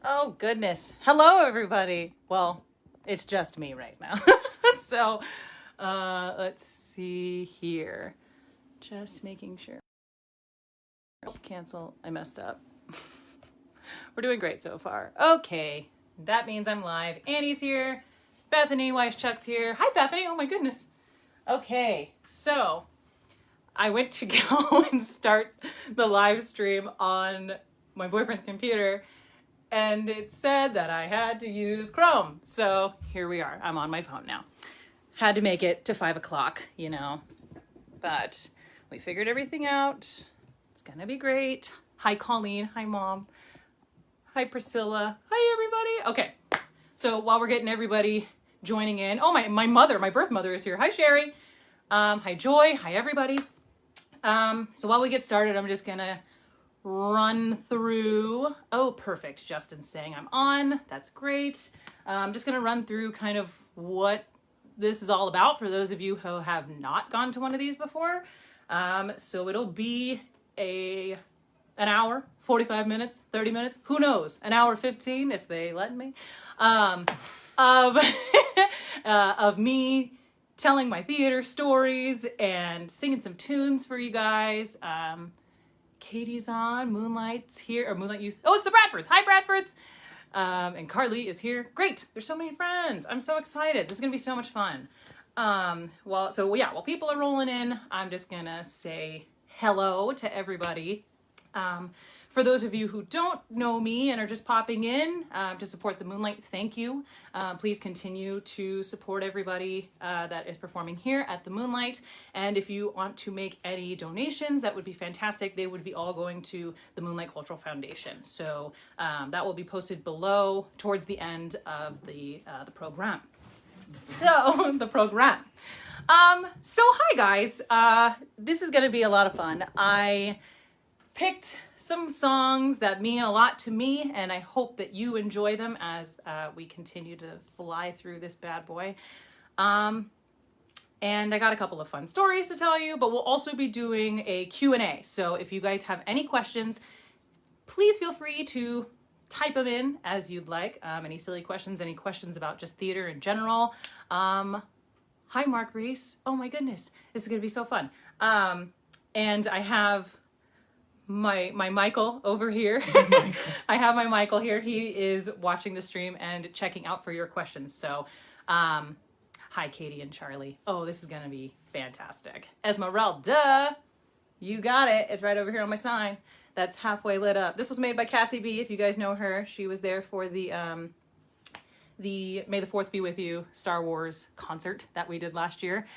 Oh, goodness. Hello, everybody. Well, it's just me right now. So, let's see here. Just making sure. Cancel. I messed up. We're doing great so far. Okay. That means I'm live. Annie's here. Bethany Weiss-Chuck's here. Hi, Bethany. Oh, my goodness. Okay. So, I went to go and start the live stream on my boyfriend's computer, and it said that I had to use Chrome. So here we are. I'm on my phone now. Had to make it to 5 o'clock, but we figured everything out. It's gonna be great. Hi, Colleen. Hi, Mom. Hi, Priscilla. Hi, everybody. Okay, so while we're getting everybody joining in, oh, my mother, my birth mother is here. Hi, Sherry. Hi, Joy. Hi, everybody. So while we get started, I'm just gonna run through. Oh, perfect. Justin's saying I'm on. That's great. I'm just gonna run through kind of what this is all about for those of you who have not gone to one of these before. So it'll be an hour, 45 minutes, 30 minutes, who knows, an hour 15 if they let me, of me telling my theater stories and singing some tunes for you guys. Katie's on, Moonlight's here, or Moonlight Youth. Oh, it's the Bradfords. Hi, Bradfords. And Carly is here. Great. There's so many friends. I'm so excited. This is going to be so much fun. While people are rolling in, I'm just going to say hello to everybody. For those of you who don't know me and are just popping in to support the Moonlight, thank you. Please continue to support everybody that is performing here at the Moonlight. And if you want to make any donations, that would be fantastic. They would be all going to the Moonlight Cultural Foundation. So that will be posted below towards the end of the program. So the program. So hi guys. This is going to be a lot of fun. I picked some songs that mean a lot to me, and I hope that you enjoy them as we continue to fly through this bad boy. And I got a couple of fun stories to tell you, but we'll also be doing a Q&A. So if you guys have any questions, please feel free to type them in as you'd like. Any silly questions, any questions about just theater in general. Hi, Mark Reese. Oh my goodness, this is gonna be so fun. And I have my Michael over here. I have my Michael here. He is watching the stream and checking out for your questions. So, hi, Katie and Charlie. Oh, this is going to be fantastic. Esmeralda, you got it. It's right over here on my sign. That's halfway lit up. This was made by Cassie B, if you guys know her. She was there for the May the 4th Be With You Star Wars concert that we did last year.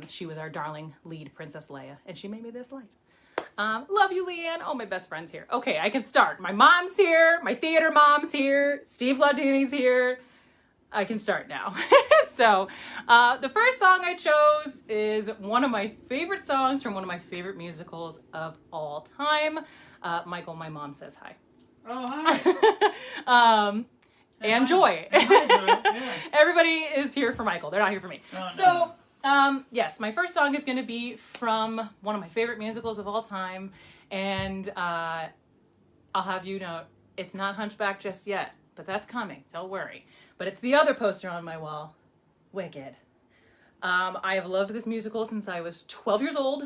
She was our darling lead Princess Leia, and she made me this light. Love you, Leanne. Oh, my best friend's here. Okay, I can start. My mom's here. My theater mom's here. Steve Laudini's here. I can start now. So, the first song I chose is one of my favorite songs from one of my favorite musicals of all time. Michael, my mom says hi. Oh, hi. And Joy. Yeah. Everybody is here for Michael. They're not here for me. No. Yes, my first song is going to be from one of my favorite musicals of all time, and I'll have you know, it's not Hunchback just yet, but that's coming, don't worry. But it's the other poster on my wall, Wicked. I have loved this musical since I was 12 years old,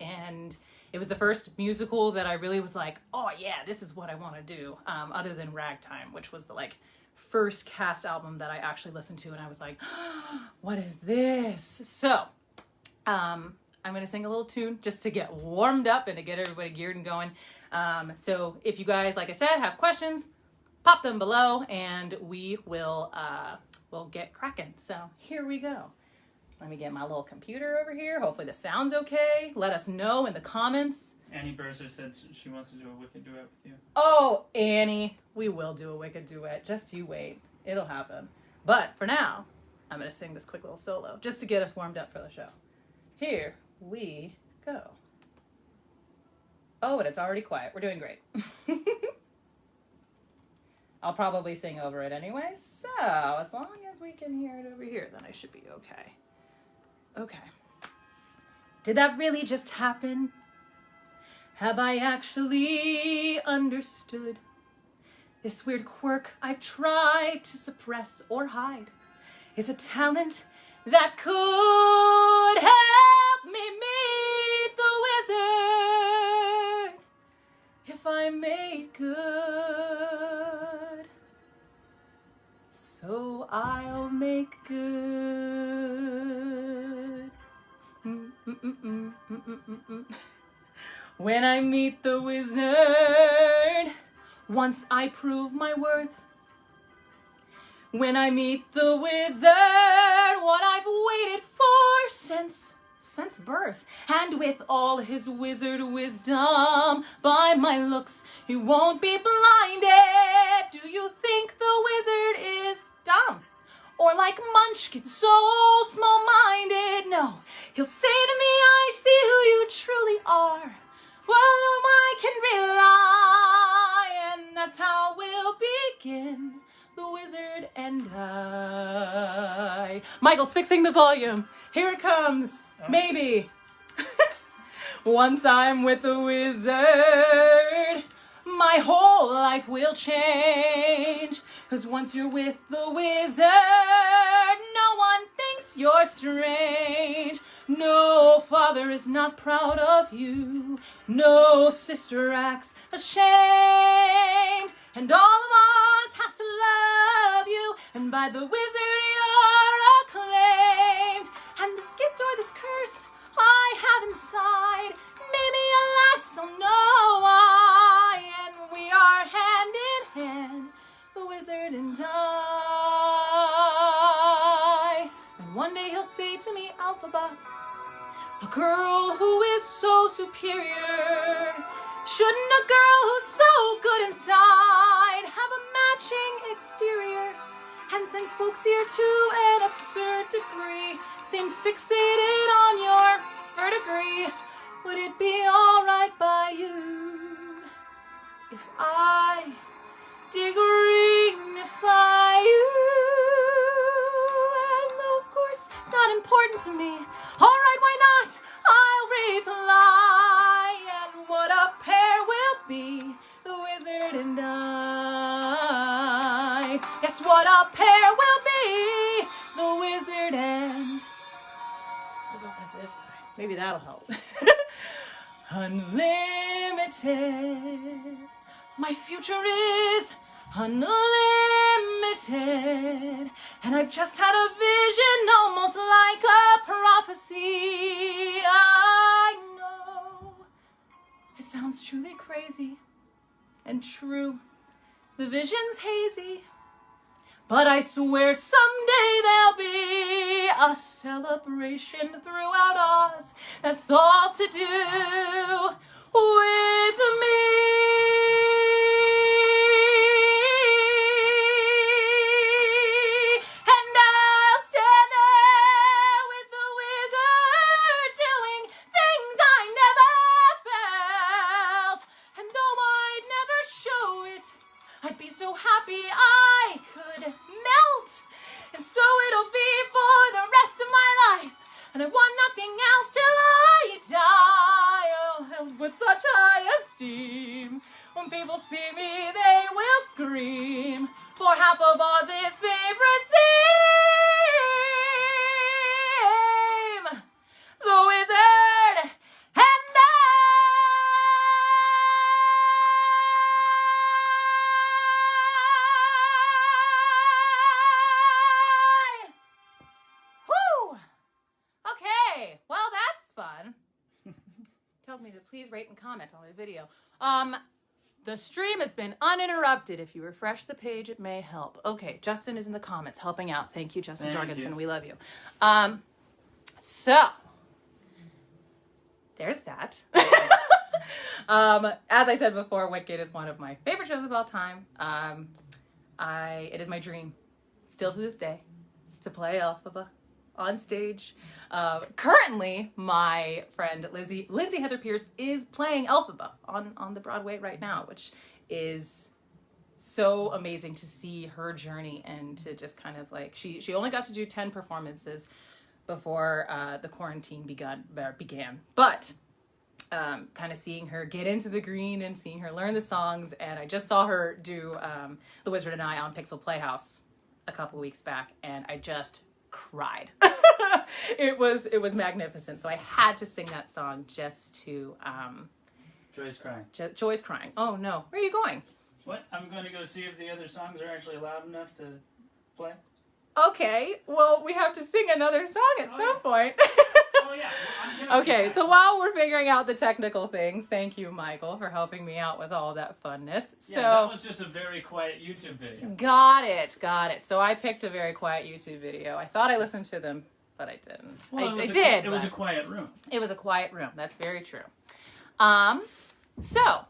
and it was the first musical that I really was like, oh yeah, this is what I want to do, other than Ragtime, which was the first cast album that I actually listened to, and I was like, oh, what is this? So, I'm going to sing a little tune just to get warmed up and to get everybody geared and going. So if you guys, like I said, have questions, pop them below, and we will we'll get cracking. So here we go. Let me get my little computer over here. Hopefully the sound's okay. Let us know in the comments. Annie Burzer said she wants to do a Wicked duet with you. Oh, Annie, we will do a Wicked duet. Just you wait. It'll happen. But for now, I'm going to sing this quick little solo just to get us warmed up for the show. Here we go. Oh, and it's already quiet. We're doing great. I'll probably sing over it anyway, so as long as we can hear it over here, then I should be okay. Okay. Did that really just happen? Have I actually understood This weird quirk I've tried to suppress or hide is a talent that could help me meet the wizard if I made good. So I'll make good. When I meet the wizard, once I prove my worth. When I meet the wizard, what I've waited for since birth. And with all his wizard wisdom, by my looks, he won't be blinded. Do you think the wizard is dumb? Or like Munchkin, so small-minded? No, he'll say to me, I see who you truly are. Well, whom I can rely, and that's how we'll begin, the wizard and I. Michael's fixing the volume. Here it comes. Maybe. Once I'm with the wizard, my whole life will change. 'Cause once you're with the wizard, no one thinks you're strange. No father is not proud of you. No sister acts ashamed. And all of us has to love you. And by the wizard you're acclaimed. And this gift or this curse I have inside, maybe at last I'll know why. And we are hand in hand, the wizard and I. And one day he'll say to me, Alphaba, a girl who is so superior, shouldn't a girl who's so good inside have a matching exterior? And since folks here to an absurd degree seem fixated on your verdigris, would it be alright by you if I dignify you? And though of course it's not important to me, alright, why not? I'll reply. And what a pair we'll be, the wizard and I. Yes, what a pair we'll be, the wizard and... We'll go with this side. Maybe that'll help. Unlimited. My future is unlimited. And I've just had a vision, almost like a prophecy. I know it sounds truly crazy and true. The vision's hazy, but I swear someday there'll be a celebration throughout Oz. That's all to do with me. And I'll stand there with the wizard doing things I never felt. And though I'd never show it, I'd be so happy I could melt. And so it'll be for the rest of my life. And I want nothing else till I die. Oh, held with such high esteem. When people see me, they will scream. For half of Oz's favorite team, the wizard and I. Whew! Okay, well that's fun. Tells me to please rate and comment on my video. The stream has been uninterrupted. If you refresh the page, it may help. Okay, Justin is in the comments helping out. Thank you, Justin Jorgensen. We love you. So, there's that. As I said before, Wicked is one of my favorite shows of all time. It is my dream, still to this day, to play Elphaba on stage. Currently, my friend Lindsay Heather Pierce is playing Elphaba on the Broadway right now, which is so amazing to see her journey and to just kind of like, she only got to do 10 performances before the quarantine began. But kind of seeing her get into the green and seeing her learn the songs. And I just saw her do The Wizard and I on Pixel Playhouse a couple weeks back, and I just cried. It was magnificent. So I had to sing that song just to... Joy's crying. Joy's crying. Oh no. Where are you going? What? I'm going to go see if the other songs are actually loud enough to play. Okay. Well, we have to sing another song at some point. Oh, yeah. Well, Okay, so while we're figuring out the technical things, thank you, Michael, for helping me out with all that funness. Yeah, So that was just a very quiet YouTube video. got it. So I picked a very quiet YouTube video. I thought I listened to them, but I didn't. Well, I did. It was a but quiet room. it was a quiet room. That's very true. So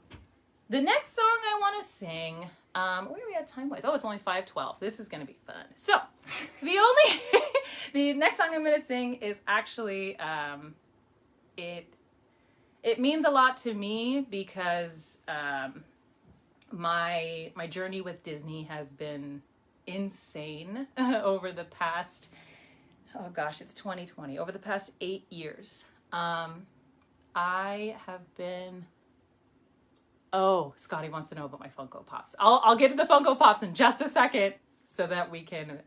the next song I want to sing. Where are we at time-wise? Oh, it's only 5:12. This is going to be fun. So the next song I'm going to sing is actually, it means a lot to me because my journey with Disney has been insane over the past, oh gosh, it's 2020, over the past 8 years. I have been... Oh, Scotty wants to know about my Funko Pops. I'll get to the Funko Pops in just a second so that we can,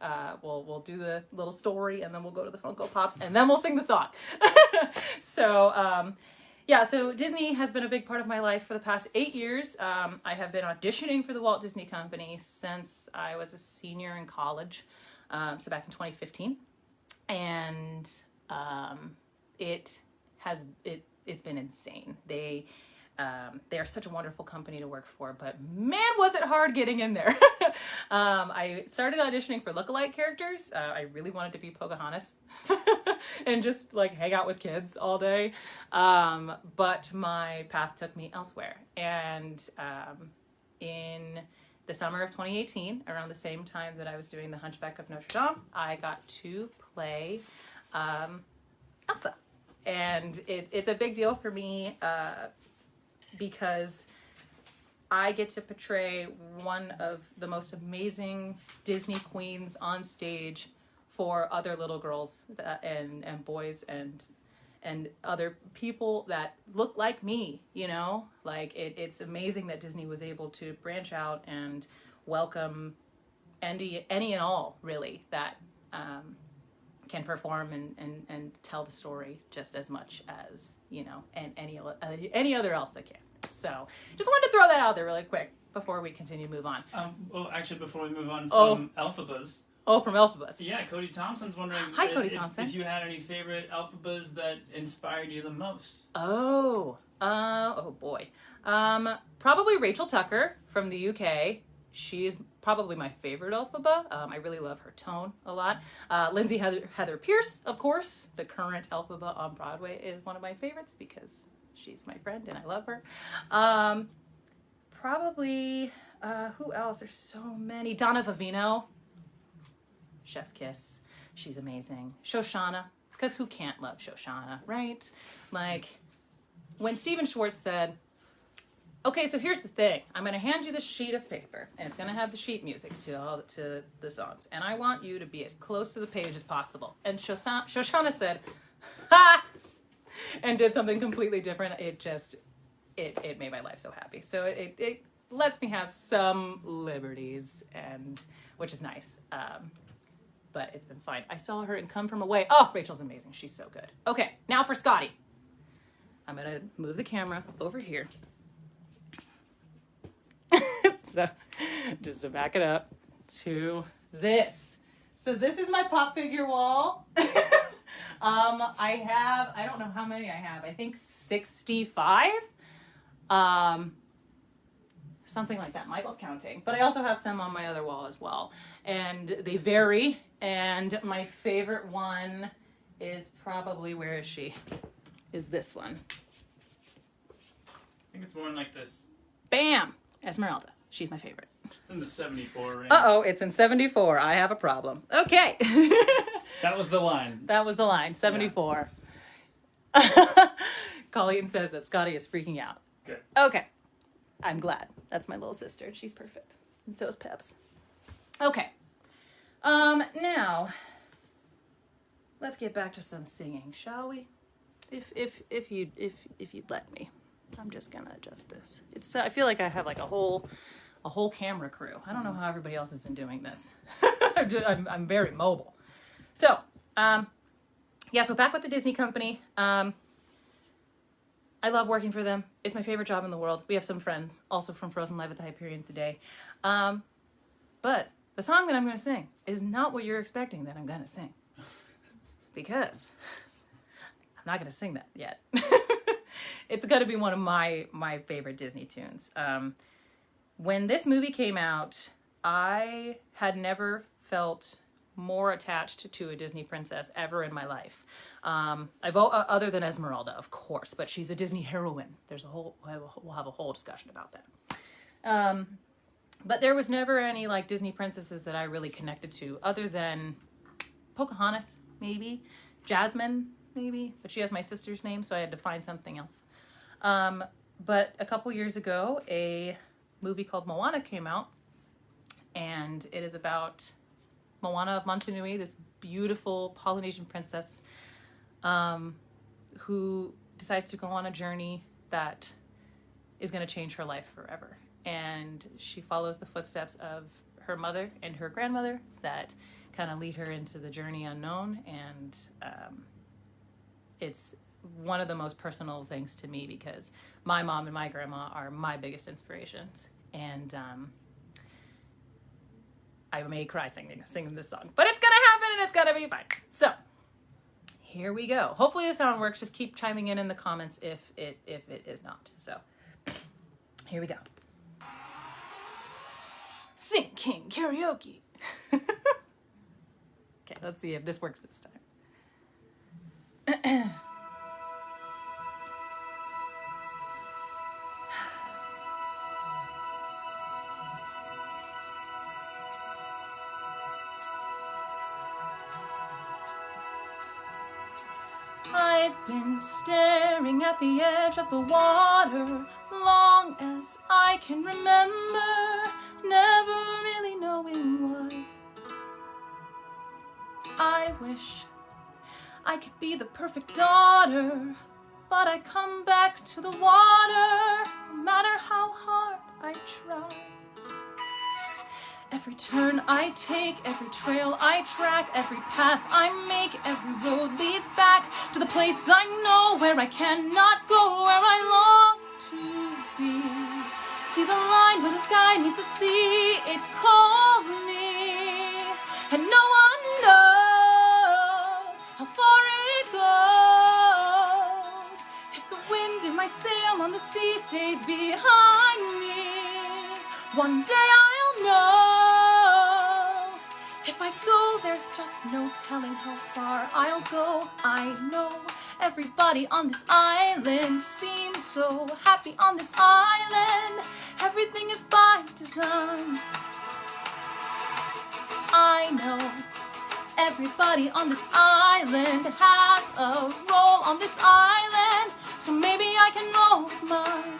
we'll do the little story and then we'll go to the Funko Pops and then we'll sing the song. So Disney has been a big part of my life for the past 8 years. I have been auditioning for the Walt Disney Company since I was a senior in college, so back in 2015. And it's been insane. They are such a wonderful company to work for, but man, was it hard getting in there. I started auditioning for lookalike characters. I really wanted to be Pocahontas and just like hang out with kids all day. But my path took me elsewhere. And in the summer of 2018, around the same time that I was doing the Hunchback of Notre Dame, I got to play Elsa. And it's a big deal for me because I get to portray one of the most amazing Disney queens on stage for other little girls and boys and other people that look like me, you know? Like, it's amazing that Disney was able to branch out and welcome any and all, really, that can perform and tell the story just as much as, you know, and any other else that can. So just wanted to throw that out there really quick before we continue to move on. Well, actually, before we move on from Elphabas. Oh, from Elphabas. Yeah, Cody Thompson's wondering Hi, Cody Thompson. If you had any favorite Elphabas that inspired you the most. Oh boy. Probably Rachel Tucker from the UK. She's probably my favorite Elphaba. I really love her tone a lot. Lindsay Heather Pierce, of course, the current Elphaba on Broadway, is one of my favorites because she's my friend and I love her. Probably, who else? There's so many. Donna Vivino, Chef's Kiss. She's amazing. Shoshana, because who can't love Shoshana, right? Like, when Stephen Schwartz said, okay, so here's the thing. I'm going to hand you this sheet of paper, and it's going to have the sheet music to the songs. And I want you to be as close to the page as possible. And Shoshana said, ha! And did something completely different. It made my life so happy. So it lets me have some liberties, and which is nice. But it's been fine. I saw her in Come From Away. Oh, Rachel's amazing. She's so good. Okay, now for Scotty. I'm going to move the camera over here. So, just to back it up to this. So this is my pop figure wall. I don't know how many I have. I think 65. Something like that. Michael's counting. But I also have some on my other wall as well. And they vary. And my favorite one is probably, where is she? Is this one. I think it's more in like this. Bam! Esmeralda. She's my favorite. It's in the 74 range. Uh-oh, it's in 74. I have a problem. Okay. That was the line. That was the line, 74. Yeah. Colleen says that Scotty is freaking out. Good. Okay. I'm glad. That's my little sister. She's perfect. And so is Peps. Okay. Now, let's get back to some singing, shall we? if you'd let me, I'm just gonna adjust this. It's I feel like I have like a whole camera crew. I don't know how everybody else has been doing this. I'm very mobile. So yeah, so back with the Disney company. I love working for them. It's my favorite job in the world. We have some friends also from Frozen Live at the Hyperion today. But the song that I'm going to sing is not what you're expecting that I'm going to sing. Because I'm not going to sing that yet. It's going to be one of my favorite Disney tunes. When this movie came out, I had never felt more attached to a Disney princess ever in my life. Other than Esmeralda, of course, but she's a Disney heroine. We'll have a whole discussion about that. But there was never any like Disney princesses that I really connected to, other than Pocahontas, maybe, Jasmine, maybe, but she has my sister's name, so I had to find something else. But a couple years ago, a movie called Moana came out, and it is about Moana of Motunui, this beautiful Polynesian princess who decides to go on a journey that is going to change her life forever. And she follows the footsteps of her mother and her grandmother that kind of lead her into the journey unknown. And it's one of the most personal things to me because my mom and my grandma are my biggest inspirations. And I may cry singing this song, but it's gonna happen and it's gonna be fine. So here we go. Hopefully the sound works. Just keep chiming in the comments if it is not. So here we go. Sing King karaoke. Okay, let's see if this works this time. I've been staring at the edge of the water long as I can remember, never really knowing why. I wish I could be the perfect daughter, but I come back to the water no matter how hard I try. Every turn I take, every trail I track, every path I make, every road leads back to the place I know where I cannot go, where I long to be. See the line where the sky meets the sea, it calls me, and no one knows how far it goes. If the wind in my sail on the sea stays behind me, one day I'll know. If I go, there's just no telling how far I'll go. I know everybody on this island seems so happy on this island. Everything is by design. I know everybody on this island has a role on this island, so maybe I can roll with mine.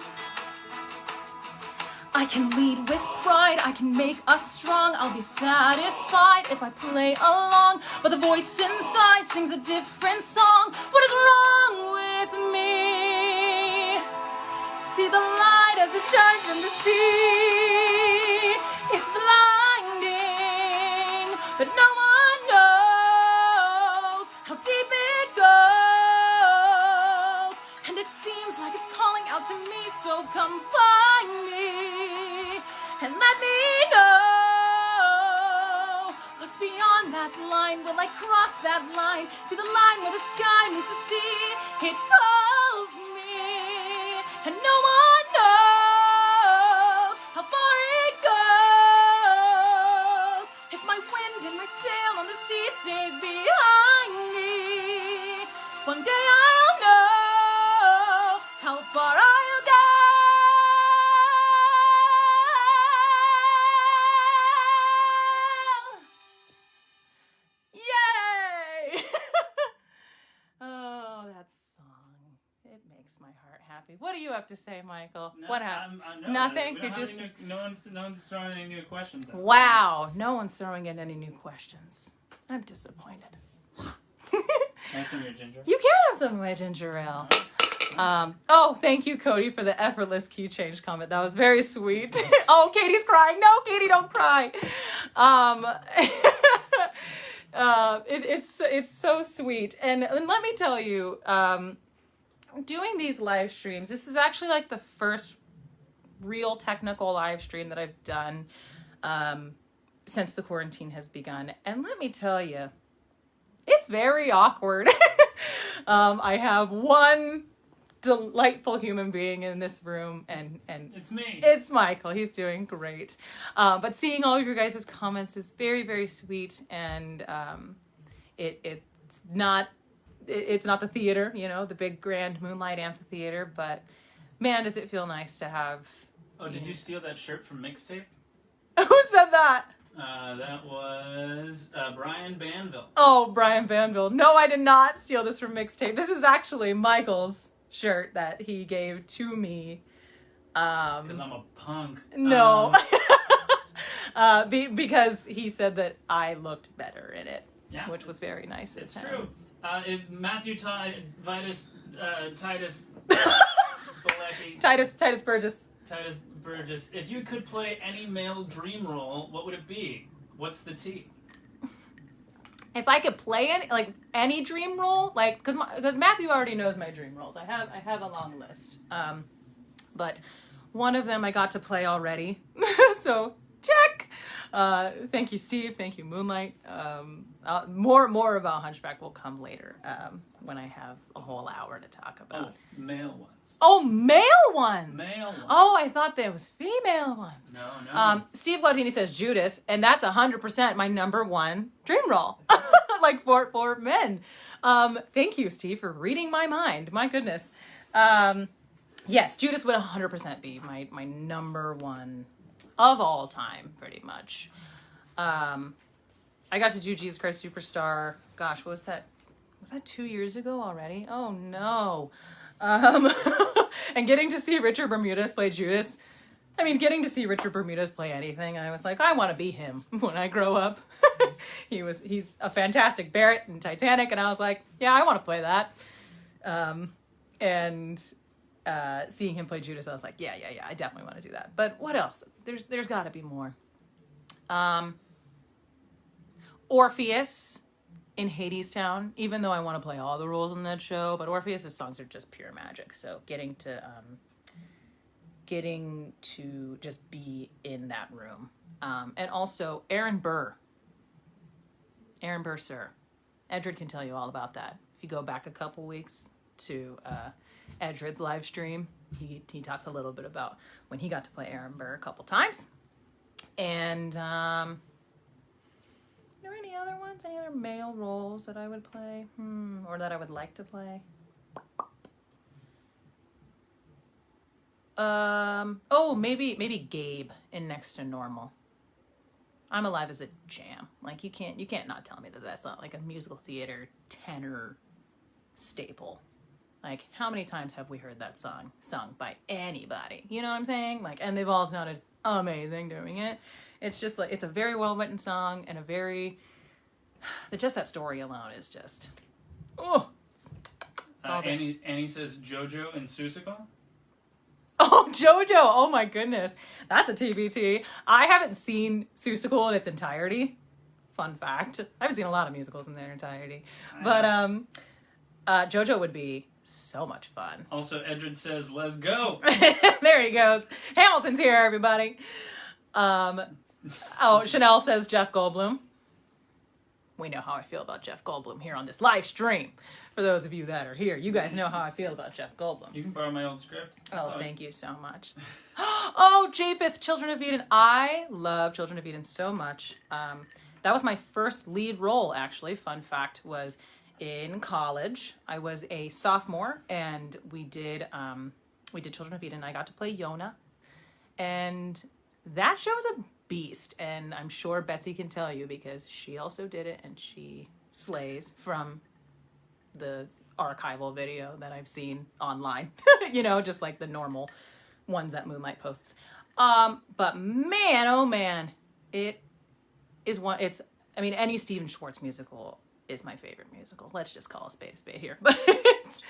I can lead with pride, I can make us strong. I'll be satisfied if I play along, but the voice inside sings a different song. What is wrong with me? See the light as it shines from the sea. It's blinding, but no one knows how deep it goes. And it seems like it's calling out to me, so come find me and let me know what's beyond that line. Will I cross that line? See the line where the sky meets the sea. It calls me, and no one knows how far it goes. If my wind and my sail on the sea stays behind me, one day I'll know how far I'll go. My heart happy. What do you have to say, Michael? No, what happened? No, Nothing. You're just no one's throwing any new questions out. Wow, no one's throwing in any new questions. I'm disappointed. Nice on your ginger. You can have some of my ginger ale. Oh, thank you, Cody, for the effortless key change comment. That was very sweet. Oh, Katie's crying. No, Katie, don't cry. It's so sweet. And let me tell you, doing these live streams, this is actually like the first real technical live stream that I've done since the quarantine has begun. And let me tell you, it's very awkward. I have one delightful human being in this room, and It's me. It's Michael. He's doing great. But seeing all of your guys' comments is very, very sweet, and it's not the theater, you know, the big grand Moonlight amphitheater, but man, does it feel nice to have. Oh, did you steal that shirt from Mixtape? Who said that? That was Brian Banville. Oh, Brian Banville. No, I did not steal this from Mixtape. This is actually Michael's shirt that he gave to me. Because I'm a punk. No. Because he said that I looked better in it, Yeah, which was very nice. It's of true. him. Matthew Titus Bilecki. Titus Burgess. Titus Burgess. If you could play any male dream role, what would it be? What's the T? If I could play any dream role, like because Matthew already knows my dream roles. I have a long list. But one of them I got to play already. So check. Thank you, Steve. Thank you, Moonlight. More about Hunchback will come later when I have a whole hour to talk about. Oh, male ones. Oh, male ones. Male ones. Oh, I thought there was female ones. No. Steve Glautini says Judas, and that's 100% my number one dream role. Like for men. Thank you, Steve, for reading my mind. My goodness. Yes, Judas would 100% be my number one of all time, pretty much. I got to do Jesus Christ Superstar. Gosh, what was that? Was that 2 years ago already? Oh no. And getting to see Richard Bermudez play Judas. I mean, getting to see Richard Bermudez play anything, I was like, I want to be him when I grow up. He's a fantastic Barrett in Titanic, and I was like, yeah, I want to play that. And seeing him play Judas, I was like, yeah, I definitely want to do that. But what else? There's got to be more. Orpheus in Hadestown, even though I want to play all the roles in that show, but Orpheus' songs are just pure magic. So getting to just be in that room. And also Aaron Burr, sir. Edred can tell you all about that. If you go back a couple weeks to Edred's live stream, he talks a little bit about when he got to play Aaron Burr a couple times. And are there any other ones? Any other male roles that I would play? Or that I would like to play? Maybe Gabe in Next to Normal. I'm Alive as a jam. Like you can't not tell me that that's not like a musical theater tenor staple. Like how many times have we heard that song sung by anybody? You know what I'm saying? Like, and they've all sounded amazing doing it. It's just like, it's a very well written song and just that story alone is just, it's all there. Annie says JoJo and Susical. Oh, JoJo. Oh my goodness. That's a TBT. I haven't seen Susical in its entirety. Fun fact. I haven't seen a lot of musicals in their entirety. But JoJo would be so much fun. Also, Edred says, let's go. There he goes. Hamilton's here, everybody. Chanel says Jeff Goldblum. We know how I feel about Jeff Goldblum here on this live stream. For those of you that are here, you guys know how I feel about Jeff Goldblum. You can borrow my old script. Thank you so much. Oh, Japheth, Children of Eden. I love Children of Eden so much. That was my first lead role, actually. Fun fact was in college. I was a sophomore, and we did Children of Eden. I got to play Yona, and that show is a beast. And I'm sure Betsy can tell you because she also did it, and she slays from the archival video that I've seen online. You know, just like the normal ones that Moonlight posts. But man, oh man, it is one. Any Stephen Schwartz musical is my favorite musical. Let's just call a spade here. But it's,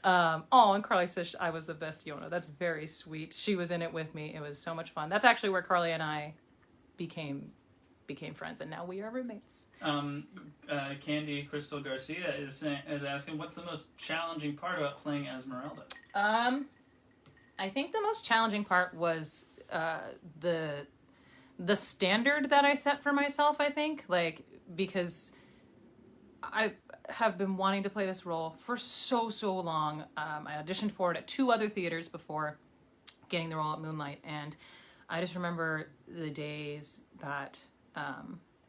and Carly says I was the best Yona. That's very sweet. She was in it with me. It was so much fun. That's actually where Carly and I became friends, and now we are roommates. Candy Crystal Garcia is asking, what's the most challenging part about playing Esmeralda? I think the most challenging part was the standard that I set for myself, I think, like, because I have been wanting to play this role for so long. I auditioned for it at 2 other theaters before getting the role at Moonlight, and I just remember the days that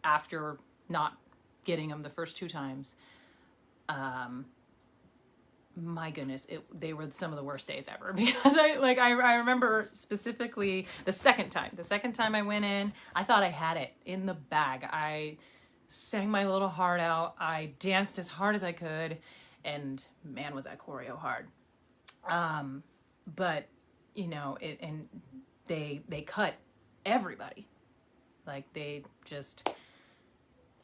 after not getting them the first 2 times, my goodness, they were some of the worst days ever, because I remember specifically the second time I went in, I thought I had it in the bag. I sang my little heart out. I danced as hard as I could, and man, was that choreo hard. But you know, they cut everybody. Like, they just,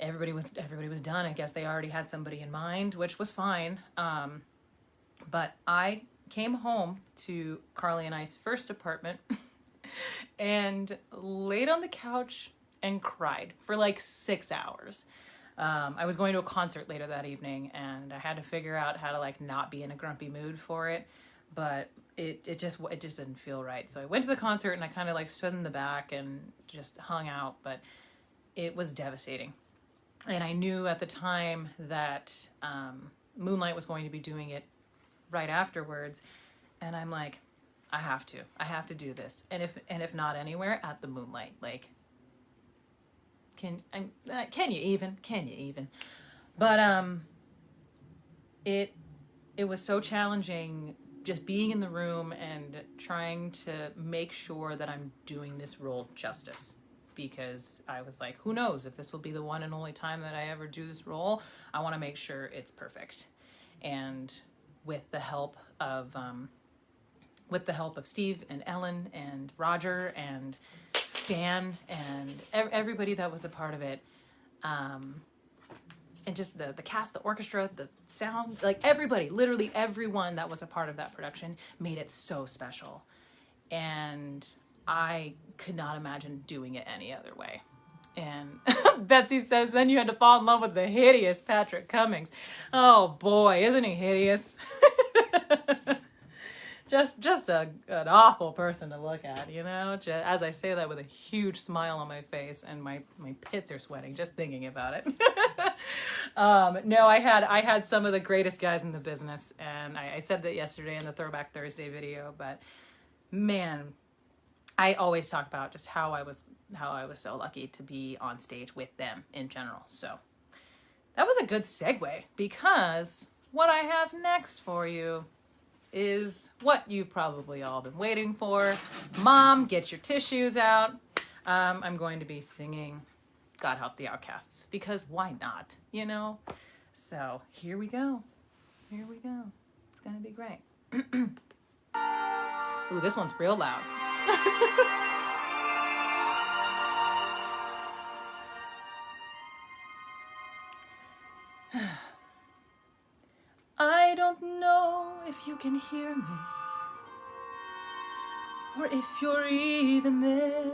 everybody was done. I guess they already had somebody in mind, which was fine. But I came home to Carly and I's first apartment and laid on the couch and cried for like 6 hours. I was going to a concert later that evening, and I had to figure out how to like not be in a grumpy mood for it, but it just didn't feel right. So I went to the concert and I kind of like stood in the back and just hung out, but it was devastating. And I knew at the time that Moonlight was going to be doing it right afterwards, and I'm like, I have to do this, and if not anywhere, at the Moonlight. Like, can you even? But it was so challenging just being in the room and trying to make sure that I'm doing this role justice, because I was like, who knows if this will be the one and only time that I ever do this role. I want to make sure it's perfect. And with the help of Steve and Ellen and Roger and Stan and everybody that was a part of it, and just the cast, the orchestra, the sound, like everybody, literally everyone that was a part of that production made it so special. And I could not imagine doing it any other way. And Betsy says, then you had to fall in love with the hideous Patrick Cummings. Oh boy, isn't he hideous? just an awful person to look at, you know? As I say that with a huge smile on my face, and my pits are sweating just thinking about it. No, I had some of the greatest guys in the business, and I said that yesterday in the Throwback Thursday video, but man, I always talk about just how I was so lucky to be on stage with them in general. So that was a good segue, because what I have next for you is what you've probably all been waiting for. Mom, get your tissues out. I'm going to be singing God Help the Outcasts, because why not, you know? So here we go. It's going to be great. Ooh, this one's real loud. I don't know if you can hear me, or if you're even there.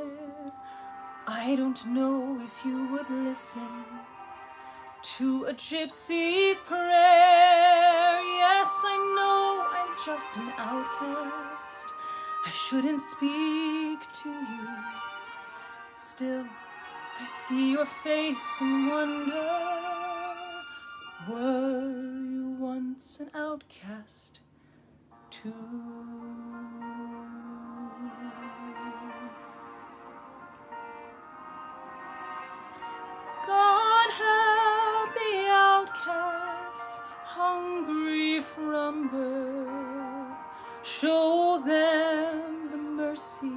I don't know if you would listen to a gypsy's prayer. Yes, I know I'm just an outcast. I shouldn't speak to you. Still, I see your face and wonder, were you once an outcast too? God help the outcasts, hungry from birth. Show them the mercy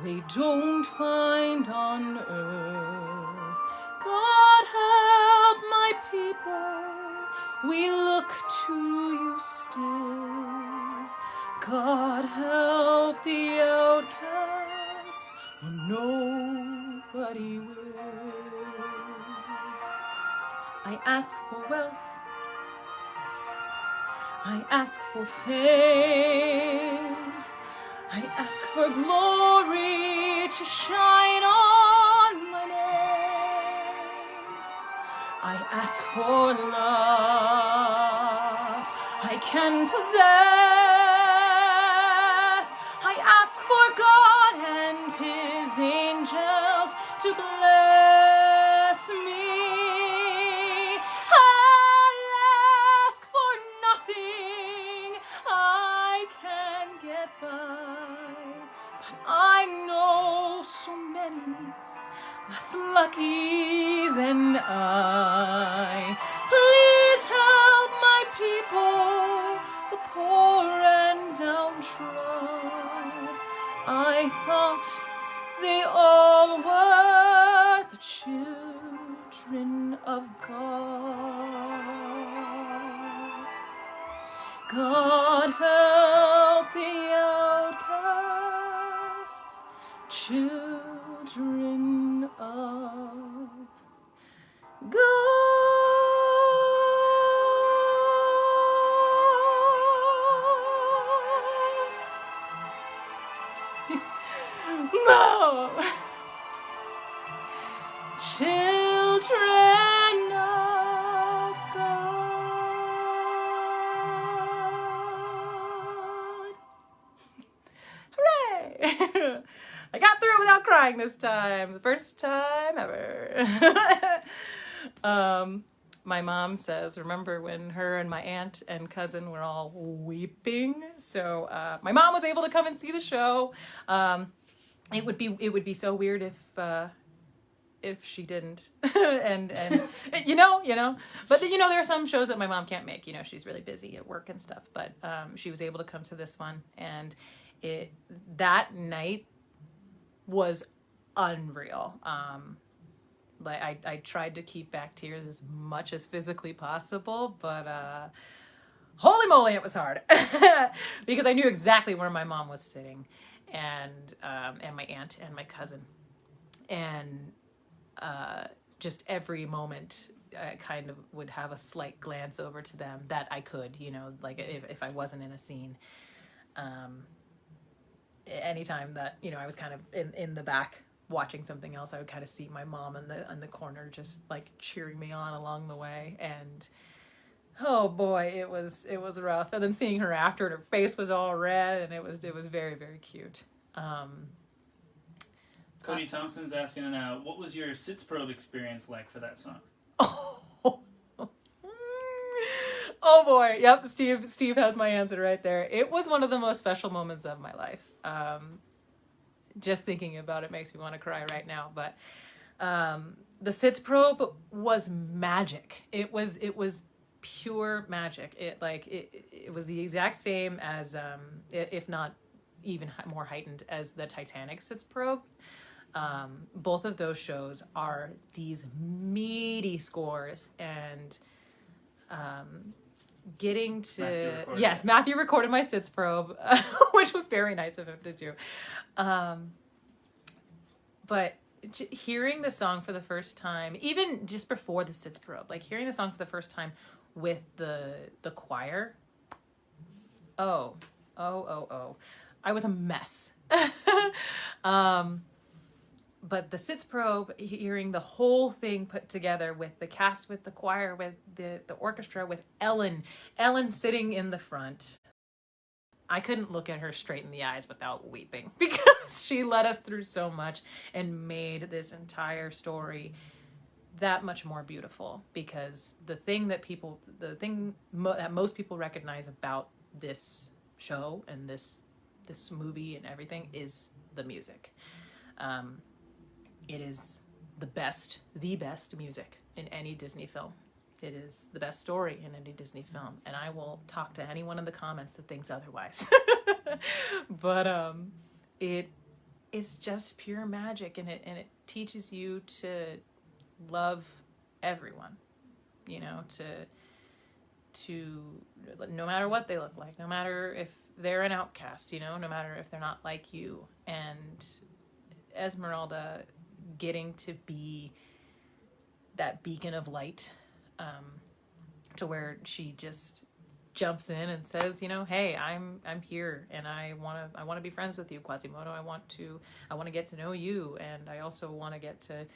they don't find on earth. God help my people, we look to you still. God help the outcasts, or nobody will. I I ask for wealth. I ask for fame. I ask for glory to shine on my name. I ask for love I can possess. I ask for God and his angels to bless me. I ask for nothing I can get by, but I know so many less lucky than I. Please help my people, the poor and downtrodden. I thought they all were the children of God. God help the outcasts, children of God. No! Children of God. Hooray! I got through it without crying this time. The first time ever. My mom says, remember when her and my aunt and cousin were all weeping? So my mom was able to come and see the show. It would be so weird if she didn't. and you know, but there are some shows that my mom can't make. She's really busy at work and stuff. But she was able to come to this one, and that night was unreal. I tried to keep back tears as much as physically possible, but holy moly, it was hard because I knew exactly where my mom was sitting, and my aunt and my cousin, and just every moment I kind of would have a slight glance over to them that I could, like if I wasn't in a scene. Anytime that I was kind of in the back watching something else, I would kind of see my mom in the corner just like cheering me on along the way, and oh boy, it was rough. And then seeing her after, and her face was all red, and it was very, very cute. Cody Thompson's asking now, what was your Sitzprobe experience like for that song? Oh boy, yep. Steve has my answer right there. It was one of the most special moments of my life. Just thinking about it makes me want to cry right now. But the Sitzprobe was magic. It was pure magic. It was the exact same as, if not even more heightened as the Titanic Sitzprobe. Both of those shows are these meaty scores, and getting to Matthew recorded my Sitzprobe, which was very nice of him to do. But hearing the song for the first time, even just before the Sitzprobe, like hearing the song for the first time with the choir. Oh, I was a mess. But the Sitzprobe, hearing the whole thing put together with the cast, with the choir, with the orchestra, with Ellen sitting in the front. I couldn't look at her straight in the eyes without weeping, because she led us through so much and made this entire story that much more beautiful. Because the thing that most people recognize about this show and this movie and everything is the music. It is the best music in any Disney film. It is the best story in any Disney film. And I will talk to anyone in the comments that thinks otherwise. But it is just pure magic, and it teaches you to love everyone. To no matter what they look like, no matter if they're an outcast, no matter if they're not like you. And Esmeralda getting to be that beacon of light to where she just jumps in and says, you know, hey, I'm here, and I want to be friends with you, Quasimodo. I want to get to know you, and I also want to get to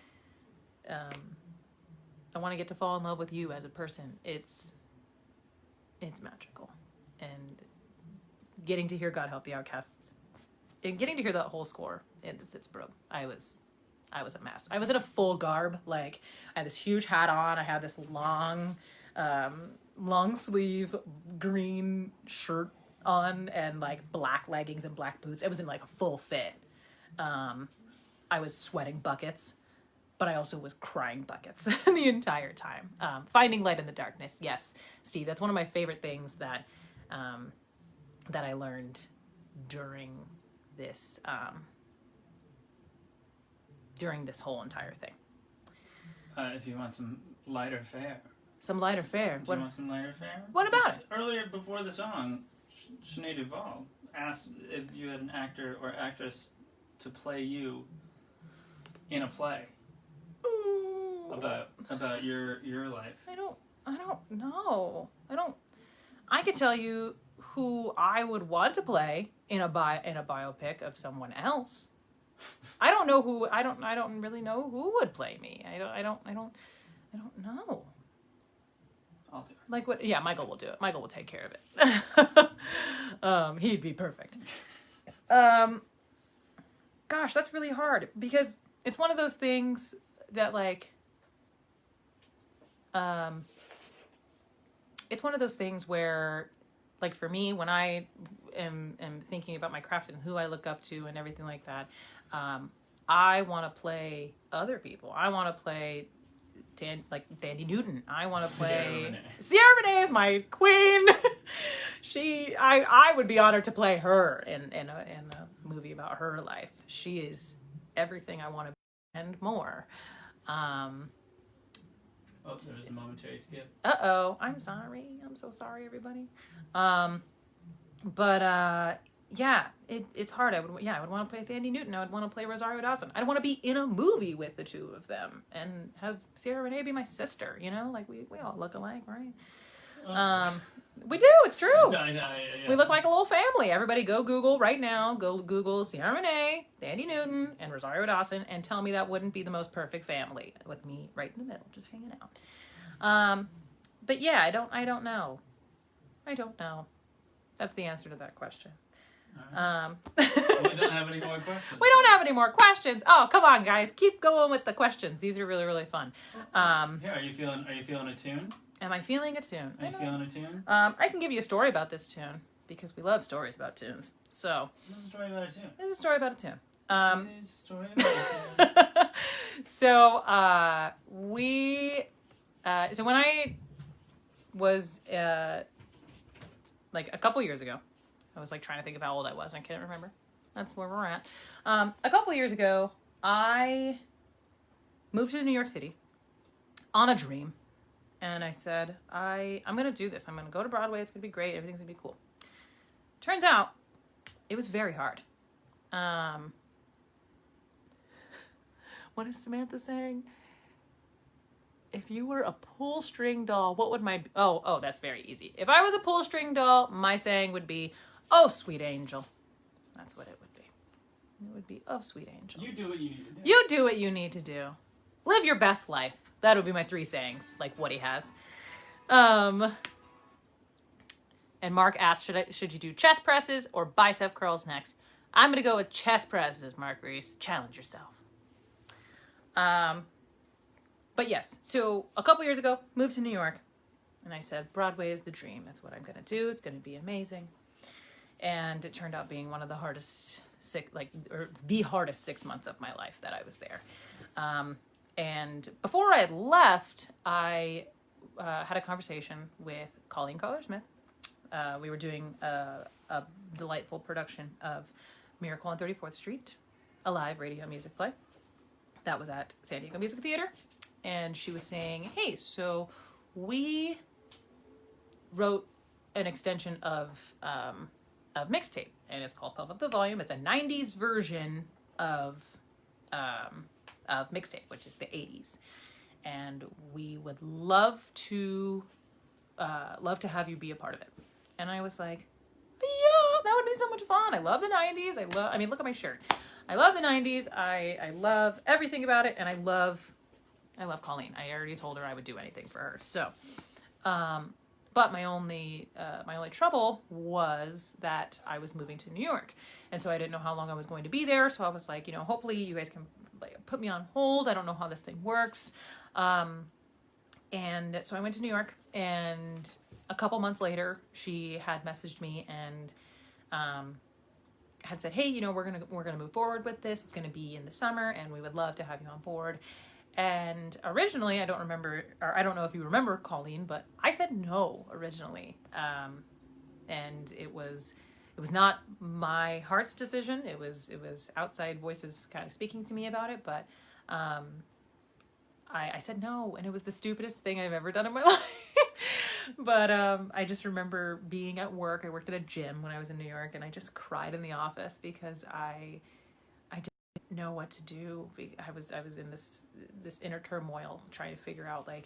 fall in love with you as a person. It's magical. And getting to hear God Help the Outcasts, and getting to hear that whole score in the Sitzbrug, I was a mess. I was in a full garb. Like, I had this huge hat on. I had this long sleeve green shirt on, and like black leggings and black boots. It was in like a full fit. I was sweating buckets, but I also was crying buckets the entire time. Finding light in the darkness. Yes, Steve, that's one of my favorite things that I learned during this whole entire thing. If you want some lighter fare. Some lighter fare. Do you want some lighter fare? What about it? Earlier, before the song, Sinead Duval asked if you had an actor or actress to play you in a play about your life. I don't know. I could tell you who I would want to play in a biopic of someone else. I don't know who. I don't really know who would play me. I don't know. I'll do it. Like what? Yeah, Michael will do it. Michael will take care of it. He'd be perfect. Gosh, that's really hard, because it's one of those things that like, it's one of those things where, like, for me, when I am thinking about my craft and who I look up to and everything like that, I want to play other people. I want to play Thandie Newton. I want to play Sierra Renee is my queen. I would be honored to play her in a movie about her life. She is everything I want to be and more. There's a momentary skip. I'm sorry. I'm so sorry, everybody. Yeah, it's hard. I would want to play Thandie Newton. I would want to play Rosario Dawson. I'd want to be in a movie with the two of them and have Sierra Renee be my sister. You know, like we all look alike, right? We do. It's true. Yeah. We look like a little family. Everybody, go Google right now. Go Google Sierra Renee, Thandie Newton, and Rosario Dawson, and tell me that wouldn't be the most perfect family with me right in the middle, just hanging out. But yeah, I don't know. That's the answer to that question. Right. We don't have any more questions. We don't have any more questions. Oh, come on, guys. Keep going with the questions. These are really, really fun. Yeah, are you feeling a tune? Am I feeling a tune? Are you feeling a tune? I can give you a story about this tune, because we love stories about tunes. So, This is a story about a tune. This is a story about a tune. This is a story about a tune. So when I was like a couple years ago, I was like trying to think of how old I was. I can't remember. That's where we're at. A couple years ago, I moved to New York City on a dream. And I said, I'm going to do this. I'm going to go to Broadway. It's going to be great. Everything's going to be cool. Turns out, it was very hard. What is Samantha saying? If you were a pull string doll, what would my... Oh, that's very easy. If I was a pull string doll, my saying would be, oh, sweet angel. That's what it would be. It would be, oh, sweet angel. You do what you need to do. You do what you need to do. Live your best life. That would be my 3 sayings, like Woody has. And Mark asked, should you do chest presses or bicep curls next? I'm going to go with chest presses, Mark Reese. Challenge yourself. But yes, so a couple years ago, moved to New York. And I said, Broadway is the dream. That's what I'm going to do. It's going to be amazing. And it turned out being one of the hardest, the hardest 6 months of my life that I was there. And before I had left, I had a conversation with Colleen Collar-Smith. We were doing a delightful production of Miracle on 34th Street, a live radio music play. That was at San Diego Music Theater. And she was saying, hey, so we wrote an extension of Mixtape, and it's called Pump Up the Volume. It's a 90s version of Mixtape, which is the 80s. and we would love to have you be a part of it. And I was like, yeah, that would be so much fun. I love the 90s. Look at my shirt. I love the 90s. I love everything about it, and I love Colleen. I already told her I would do anything for her. So, but my only trouble was that I was moving to New York, and so I didn't know how long I was going to be there. So I was like, hopefully you guys can put me on hold. I don't know how this thing works. And so I went to New York, and a couple months later, she had messaged me and had said, hey, we're gonna move forward with this. It's gonna be in the summer, and we would love to have you on board. And originally, I don't know if you remember, Colleen, but I said no originally. And it was not my heart's decision. It was outside voices kind of speaking to me about it, but I said no, and it was the stupidest thing I've ever done in my life. But I just remember being at work. I worked at a gym when I was in New York, and I just cried in the office because I didn't know what to do. I was in this inner turmoil trying to figure out, I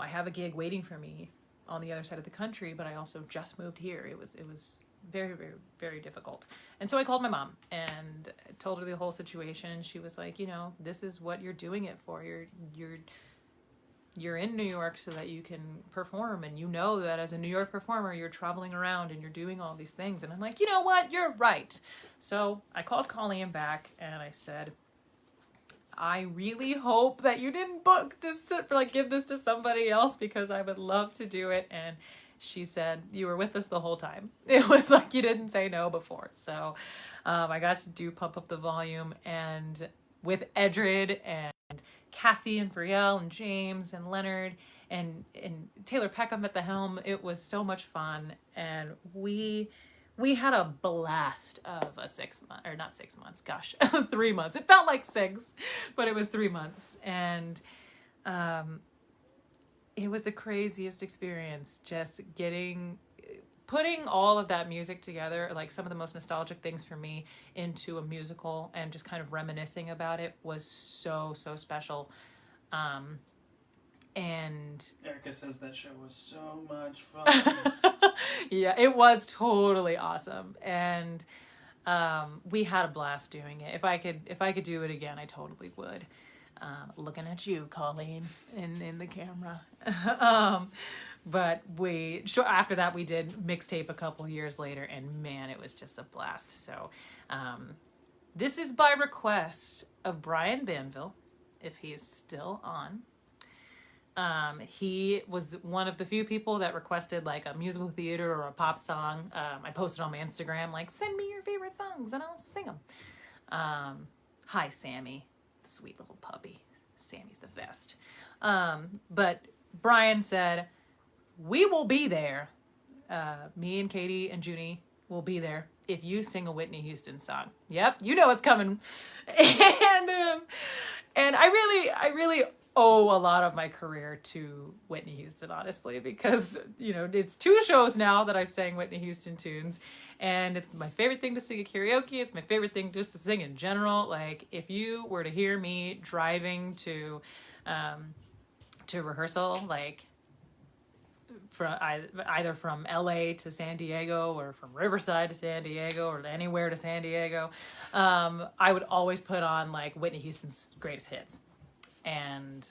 have a gig waiting for me on the other side of the country, but I also just moved here. It was very, very, very difficult. And so I called my mom and told her the whole situation. She was like, this is what you're doing it for. You're in New York so that you can perform, and that as a New York performer, you're traveling around and you're doing all these things. And I'm like, you know what? You're right. So I called Colleen back and I said, I really hope that you didn't book this, give this to somebody else, because I would love to do it. And she said, you were with us the whole time. It was like you didn't say no before. So I got to do Pump Up the Volume, and with Edred and Cassie and Brielle and James and Leonard and Taylor Peckham at the helm. It was so much fun, and we had a blast of a 6 month, or not 6 months, gosh, 3 months. It felt like 6, but it was 3 months, and it was the craziest experience, just putting all of that music together, some of the most nostalgic things for me, into a musical, and just kind of reminiscing about it was so, so special. And Erica says that show was so much fun. Yeah, it was totally awesome. And we had a blast doing it. If I could do it again, I totally would. Looking at you, Colleen, in the camera. But after that, we did Mixtape a couple years later, and man, it was just a blast. So this is by request of Brian Banville, if he is still on. He was one of the few people that requested a musical theater or a pop song. I posted on my Instagram, send me your favorite songs and I'll sing them. Hi, Sammy. Sweet little puppy. Sammy's the best. But Brian said, we will be there. Me and Katie and Junie will be there if you sing a Whitney Houston song. Yep, you know it's coming. And I really owe a lot of my career to Whitney Houston, honestly, because it's 2 shows now that I've sang Whitney Houston tunes, and it's my favorite thing to sing at karaoke. It's my favorite thing just to sing in general. If you were to hear me driving to rehearsal, either from LA to San Diego, or from Riverside to San Diego, or anywhere to San Diego, I would always put on Whitney Houston's greatest hits. And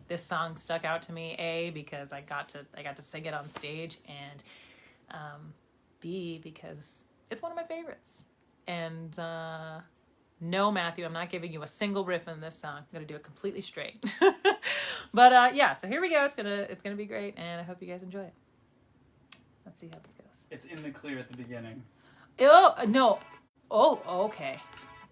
this song stuck out to me, A, because I got to sing it on stage, and B, because it's one of my favorites. And no, Matthew, I'm not giving you a single riff in this song. I'm gonna do it completely straight. But yeah, so here we go. It's gonna be great, and I hope you guys enjoy it. Let's see how this goes. It's in the clear at the beginning. Oh no! Oh, okay.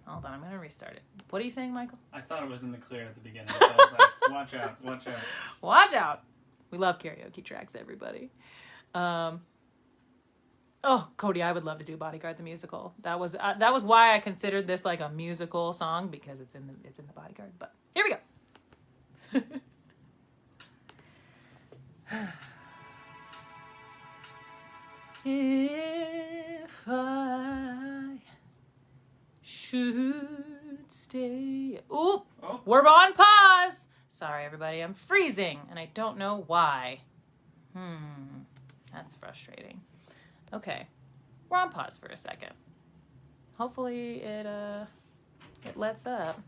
Hold on, I'm gonna restart it. What are you saying, Michael? I thought it was in the clear at the beginning. So I was like, watch out, watch out. Watch out! We love karaoke tracks, everybody. Oh, Cody, I would love to do Bodyguard the musical. That was why I considered this a musical song, because it's in the Bodyguard. But here we go. If I should stay. Ooh, Oh. we're on pause. Sorry, everybody. I'm freezing, and I don't know why. That's frustrating. Okay. We're on pause for a second. Hopefully it lets up.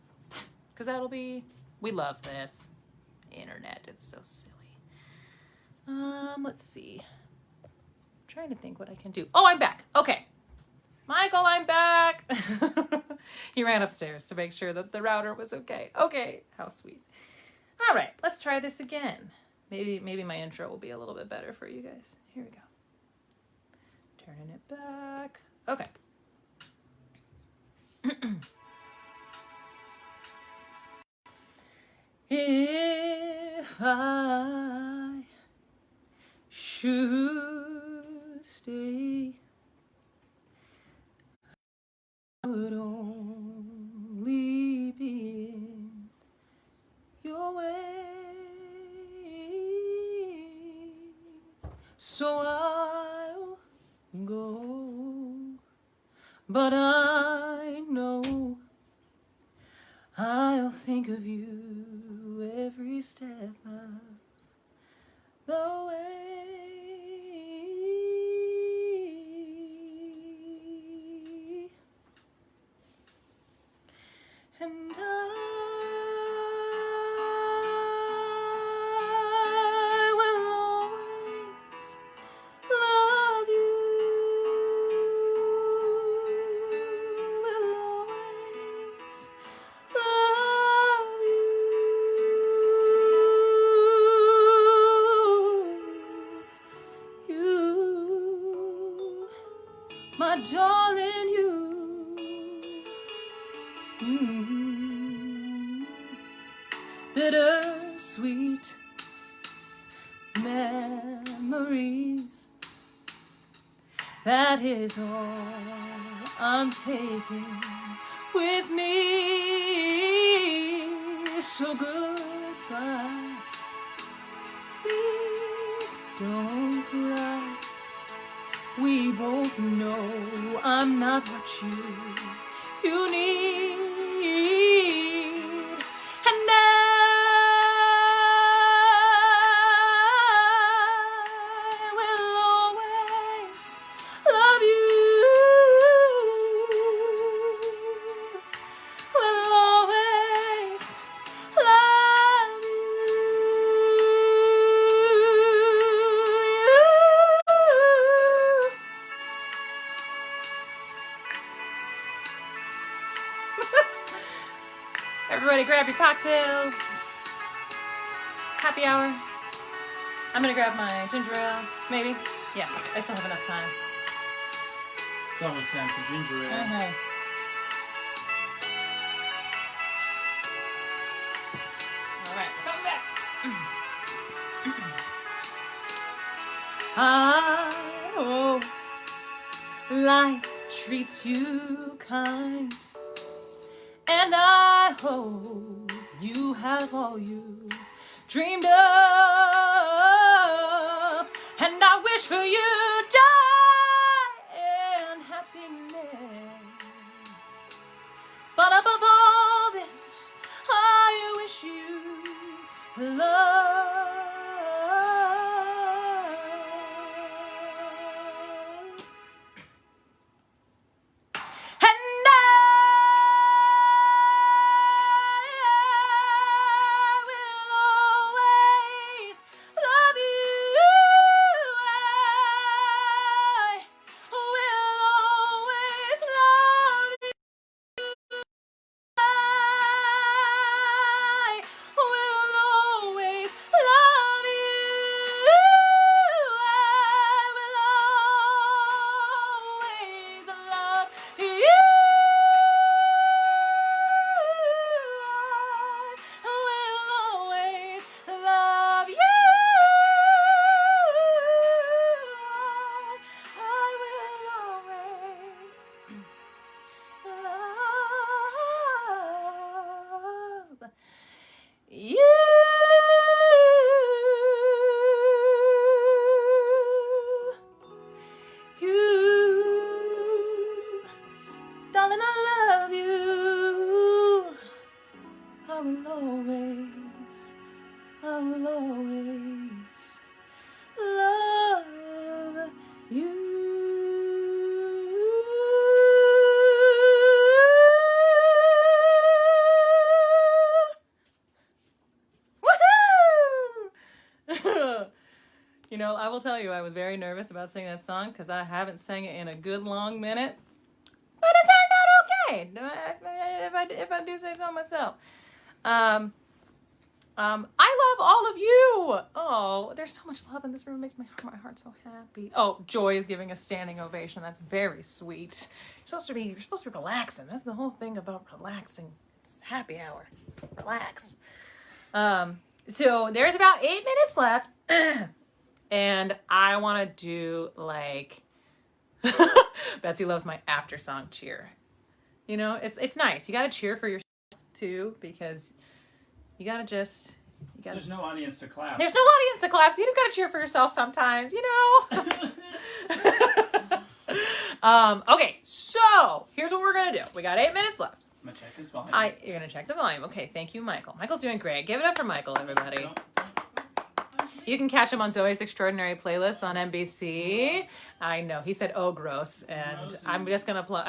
Because that'll be... We love this. Internet. It's so silly. Let's see. I'm trying to think what I can do. Oh, I'm back. Okay. Michael, I'm back. He ran upstairs to make sure that the router was okay. Okay. How sweet. All right. Let's try this again. Maybe my intro will be a little bit better for you guys. Here we go. Turning it back. Okay. If I should stay, I would only be in your way. So I'll go, but I know I'll think of you every step of the way. And I will always love you. Will always love you. You, my darling, you. Bittersweet memories. That is all I'm taking with me. So goodbye. Please don't cry. We both know I'm not what you need. And I will always love you. Will always love you. Everybody grab your cocktails. Happy hour. I'm gonna grab my ginger ale, maybe. Yes, I still have enough time. It's almost time for ginger ale. All right, come back. I hope life treats you kind, and I hope you have all you dreamed of, and I wish for you joy and happiness. But above all this, I wish you love. And I will always love you. I will always love you. I will always love you. I will always love you. I will always love you. I will always love you. You, darling, I love you. I will always I'll always love you. Woohoo! You know, I will tell you, I was very nervous about singing that song because I haven't sang it in a good long minute. But it turned out okay, if I do say so myself. I love all of you. Oh, there's so much love in this room. It makes my heart so happy. Oh, Joy is giving a standing ovation. That's very sweet. You're supposed to be relaxing. That's the whole thing about relaxing. It's happy hour. Relax. So there's about 8 minutes left. And I want to do like Betsy loves my after song cheer. You know, it's nice. You got to cheer for yourself too, because you got to There's no audience to clap. There's no audience to clap, so you just got to cheer for yourself sometimes, you know. Okay, so here's what we're going to do. We got 8 minutes left. I'm going to check his volume. You're going to check the volume. Okay, thank you, Michael. Michael's doing great. Give it up for Michael, everybody. You can catch him on Zoe's Extraordinary Playlist on NBC. I know he said, "Oh, gross," and I'm just gonna plug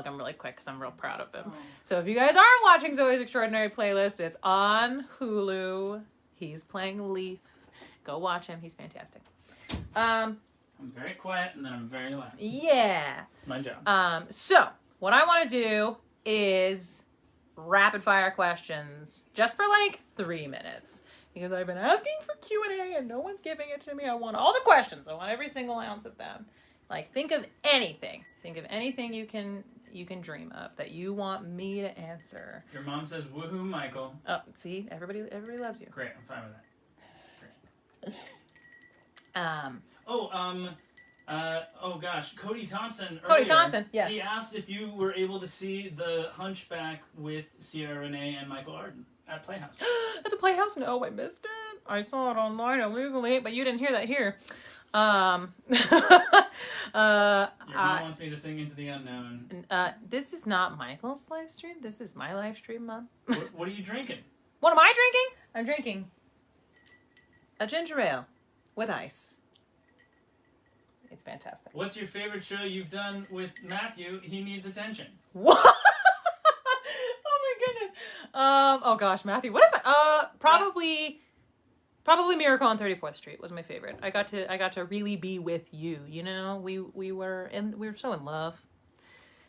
him really quick because I'm real proud of him. So if you guys aren't watching Zoe's Extraordinary Playlist, it's on Hulu. He's playing Leaf. Go watch him. He's fantastic. I'm very quiet and then I'm very loud. Yeah, It's my job. So what I want to do is rapid fire questions just for like 3 minutes. Because I've been asking for Q&A and no one's giving it to me. I want all the questions. I want every single ounce of them. Like, think of anything. Think of anything you can dream of that you want me to answer. Your mom says, "Woohoo, Michael." Oh, see, everybody loves you. Great, I'm fine with that. Great. Oh gosh, Cody Thompson. Cody Earlier, Thompson, yes. He asked if you were able to see the Hunchback with Sierra Renee and Michael Arden at Playhouse. At the Playhouse? No, I missed it. I saw it online illegally, but you didn't hear that here. Your mom wants me to sing Into the Unknown. This is not Michael's live stream. This is my live stream, Mom. What are you drinking? What am I drinking? I'm drinking a ginger ale with ice. It's fantastic. What's your favorite show you've done with Matthew? He needs attention. What? Oh my goodness. Oh gosh, Matthew. What is my probably Miracle on 34th Street was my favorite. I got to really be with you, you know? We were so in love.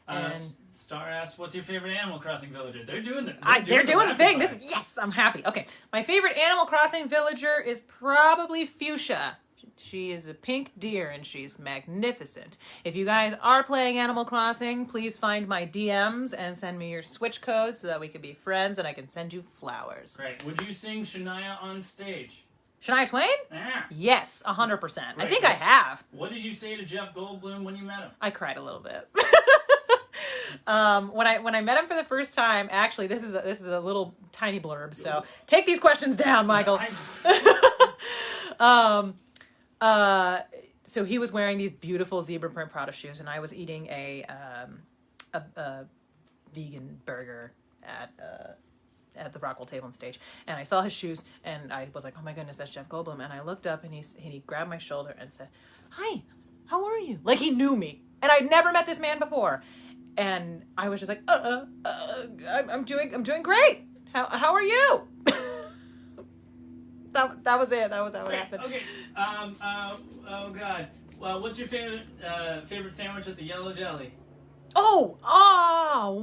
And Star asks, "What's your favorite Animal Crossing villager?" They're doing the thing. Yes, I'm happy. Okay. My favorite Animal Crossing villager is probably Fuchsia. She is a pink deer and she's magnificent. If you guys are playing Animal Crossing, please find my DMs and send me your Switch code so that we can be friends and I can send you flowers. Great. Would you sing Shania on stage? Shania Twain? Yeah. Yes, 100%. I Great. think I have. What did you say to Jeff Goldblum when you met him? I cried a little bit. When I met him for the first time, actually, this is a little tiny blurb. So take these questions down, Michael. So he was wearing these beautiful zebra print Prada shoes, and I was eating a vegan burger at the Rockwell Table and Stage, and I saw his shoes, and I was like, "Oh my goodness, that's Jeff Goldblum!" And I looked up, and he grabbed my shoulder and said, "Hi, how are you?" Like he knew me, and I'd never met this man before, and I was just like, I'm doing great. How are you?" That was it. That was how it happened. Okay. Oh God. Well, what's your favorite sandwich at the Yellow Deli? Oh,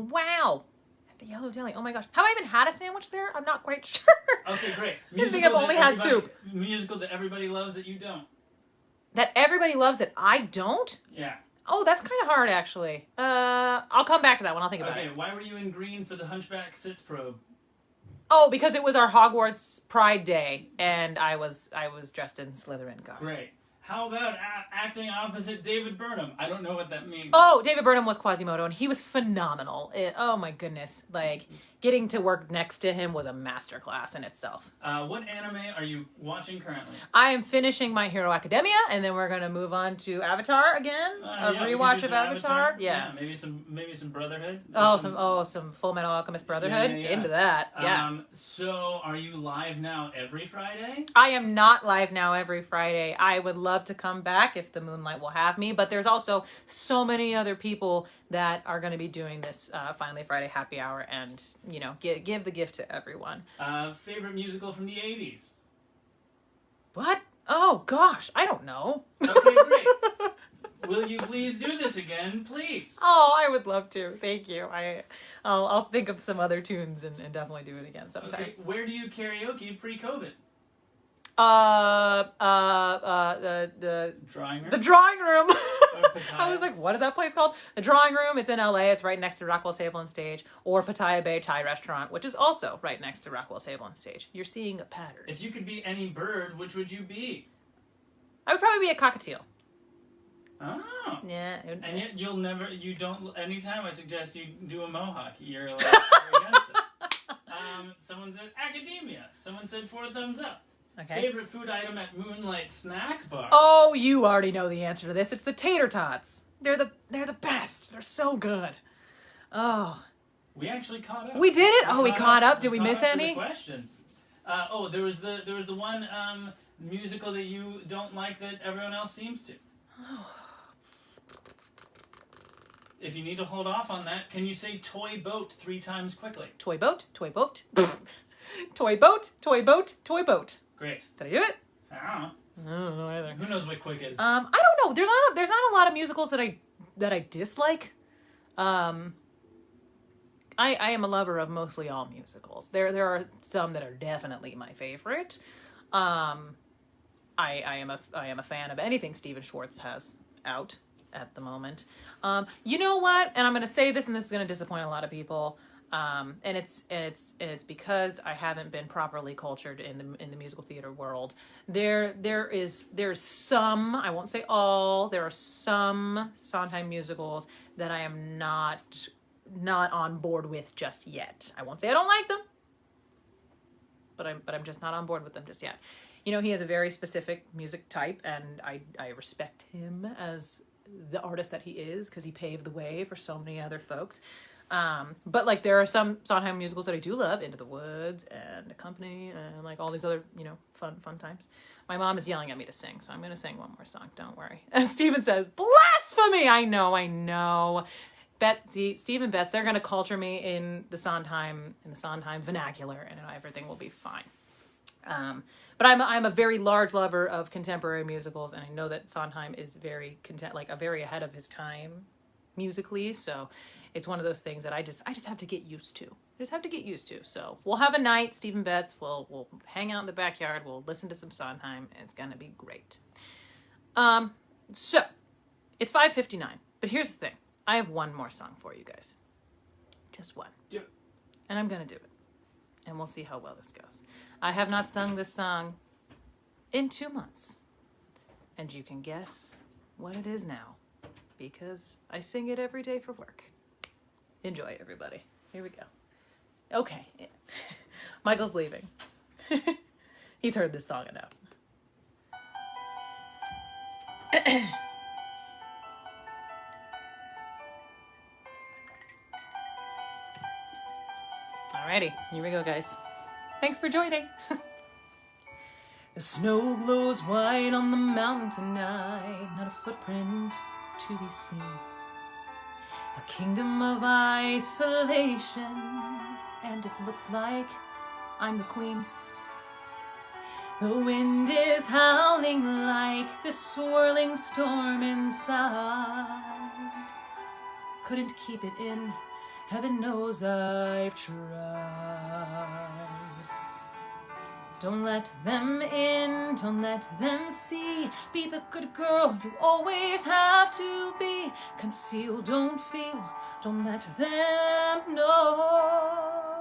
wow. At the Yellow Deli. Oh my gosh. Have I even had a sandwich there? I'm not quite sure. Okay, great. I think I've only had soup. Musical that everybody loves that you don't. That everybody loves that I don't? Yeah. Oh, that's kind of hard, actually. I'll come back to that when I'll think about it. Okay, why were you in green for the Hunchback Sits probe? Oh, because it was our Hogwarts Pride Day, and I was dressed in Slytherin garb. Great. How about acting opposite David Burnham? I don't know what that means. Oh, David Burnham was Quasimodo, and he was phenomenal. Oh my goodness. Like, getting to work next to him was a masterclass in itself. What anime are you watching currently? I am finishing My Hero Academia, and then we're going to move on to Avatar again. A rewatch of Avatar. Yeah. Maybe some Brotherhood. Some Full Metal Alchemist Brotherhood. Yeah. Into that. Yeah. So, are you live now every Friday? I am not live now every Friday. I would love to come back if the Moonlight will have me, but there's also so many other people that are going to be doing this Finally Friday happy hour, and give the gift to everyone. Favorite musical from the 80s? What? Oh gosh, I don't know. Okay, great. Will you please do this again, please? Oh, I would love to. Thank you. I'll think of some other tunes and definitely do it again sometime. Okay, where do you karaoke pre-COVID? The Drawing room? The drawing room. Pattaya? I was like, what is that place called? The Drawing Room. It's in LA. It's right next to Rockwell Table and Stage, or Pattaya Bay Thai Restaurant, which is also right next to Rockwell Table and Stage. You're seeing a pattern. If you could be any bird, which would you be? I would probably be a cockatiel. Oh. Yeah. And yet anytime I suggest you do a mohawk, you're like, you're against it. Someone said academia. Someone said 4 thumbs up. Okay. Favorite food item at Moonlight Snack Bar? Oh, you already know the answer to this. It's the tater tots. They're the best. They're so good. Oh. We actually caught up. We did it? We caught up. Did we miss any? Questions. There was the one musical that you don't like that everyone else seems to. If you need to hold off on that, can you say toy boat 3 times quickly? Toy boat, toy boat. Toy boat, toy boat, toy boat. Great. Did I do it? I don't know either. Who knows what quick is? I don't know. There's not a lot of musicals that I dislike. I am a lover of mostly all musicals. There are some that are definitely my favorite. I am a fan of anything Steven Schwartz has out at the moment. You know what? And I'm going to say this, and this is going to disappoint a lot of people. And it's because I haven't been properly cultured in the musical theater world. There's some, I won't say all, there are some Sondheim musicals that I am not on board with just yet. I won't say I don't like them, but I'm just not on board with them just yet. He has a very specific music type, and I respect him as the artist that he is, because he paved the way for so many other folks. But like there are some Sondheim musicals that I do love, Into the Woods and The Company and like all these other, fun times. My mom is yelling at me to sing, so I'm going to sing one more song. Don't worry. And Steven says, blasphemy! I know. Steve and Bets, they're going to culture me in the Sondheim vernacular, and everything will be fine. But I'm a very large lover of contemporary musicals, and I know that Sondheim is very very ahead of his time musically, so it's one of those things that I just have to get used to. So we'll have a night, Stephen Betts. We'll hang out in the backyard. We'll listen to some Sondheim, and it's gonna be great. So it's 5:59, but here's the thing. I have one more song for you guys. Just one. Do it. And I'm gonna do it. And we'll see how well this goes. I have not sung this song in 2 months. And you can guess what it is now, because I sing it every day for work. Enjoy, everybody. Here we go. Okay. Michael's leaving. He's heard this song enough. Alrighty, here we go, guys. Thanks for joining. The snow glows white on the mountain tonight, not a footprint to be seen. A kingdom of isolation, and it looks like I'm the queen. The wind is howling like this swirling storm inside. Couldn't keep it in, heaven knows I've tried. Don't let them in, don't let them see. Be the good girl you always have to be. Conceal, don't feel, don't let them know.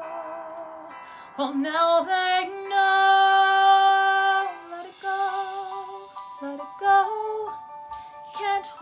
Well, now they know. Let it go, let it go.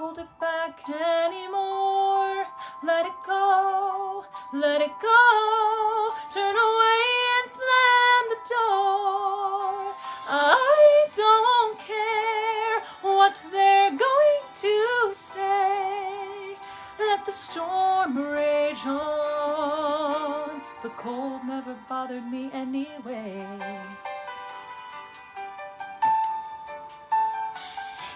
hold it back anymore. Let it go, let it go. Turn away and slam the door. I don't care what they're going to say. Let the storm rage on. The cold never bothered me anyway.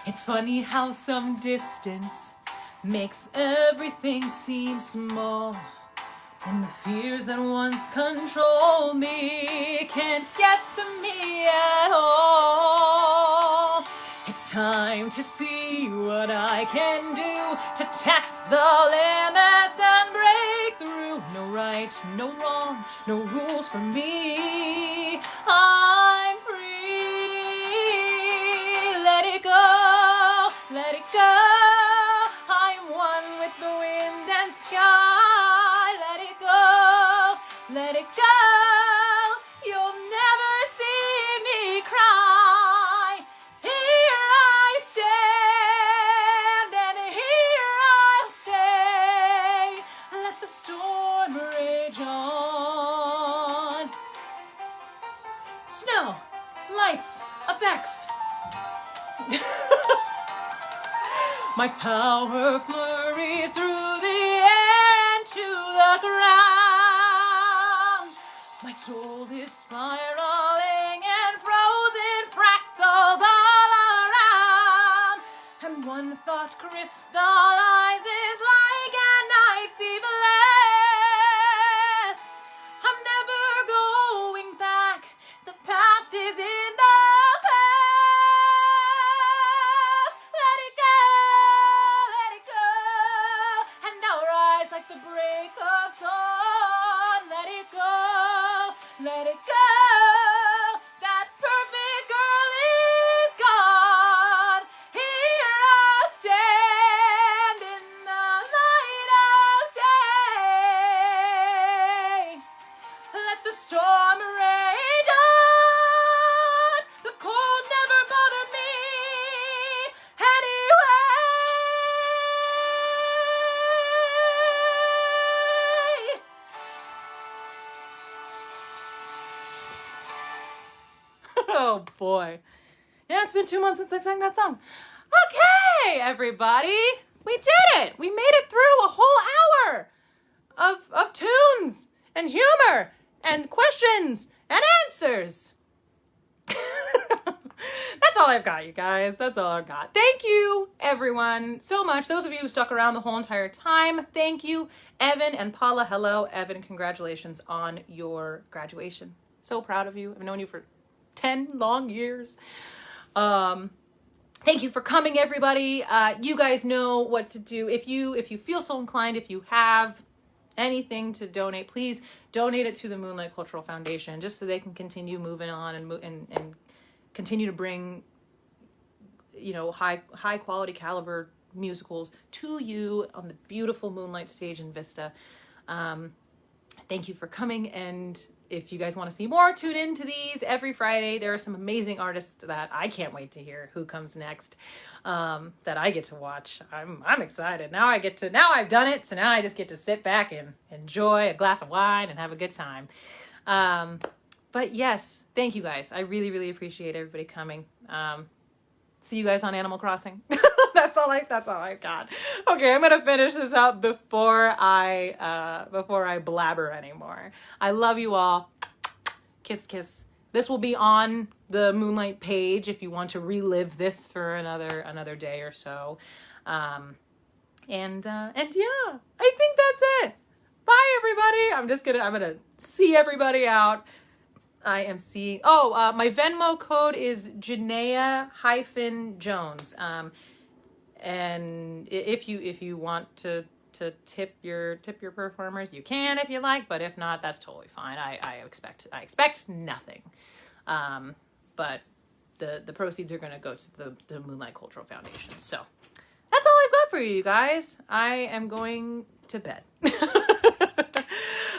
It's funny how some distance makes everything seem small. And the fears that once controlled me can't get to me at all. It's time to see what I can do to test the limits and break through. No right, no wrong, no rules for me. I'm free. Let it go, let it go. I'm one with the wind and sky. Let it go, let it go. You'll never see me cry. Here I stand, and here I'll stay. Let the storm rage on. Snow, lights, effects. My power flurries through the air and to the ground. My soul is spiraling and frozen fractals all around. And one thought crystallizes like an icy blast. I'm never going back. The past is in the past. Let it go, let it go. And I'll rise like the break of dawn. Let it go, let it go. That perfect girl is gone. Here I stand in the light of day. Let the storm rage on. The cold never bothered me anyway. Oh boy. Yeah, it's been 2 months since I've sang that song. Okay, everybody. We did it. We made it through a whole hour of tunes and humor and questions and answers. That's all I've got, you guys. That's all I've got. Thank you, everyone, so much. Those of you who stuck around the whole entire time, thank you. Evan and Paula, hello. Evan, congratulations on your graduation. So proud of you. I've known you for 10 long years. Thank you for coming, everybody. You guys know what to do. If you feel so inclined, if you have anything to donate, please donate it to the Moonlight Cultural Foundation, just so they can continue moving on and continue to bring, you know, high quality caliber musicals to you on the beautiful Moonlight stage in Vista. Thank you for coming, and if you guys want to see more, tune in to these every Friday. There are some amazing artists that I can't wait to hear who comes next, that I get to watch. I'm excited. Now I've done it, so now I just get to sit back and enjoy a glass of wine and have a good time. But yes, thank you guys. I really, really appreciate everybody coming. See you guys on Animal Crossing. That's all I've got. Okay, I'm gonna finish this out before I blabber anymore. I love you all. Kiss, kiss. This will be on the Moonlight page if you want to relive this for another day or so. And yeah, I think that's it. Bye, everybody. I'm gonna see everybody out. I am seeing. My Venmo code is Janaya-Jones. And if you want to tip your performers, you can if you like, but if not, that's totally fine. I expect nothing. But the proceeds are going to go to the Moonlight Cultural Foundation. So that's all I've got for you guys. I am going to bed.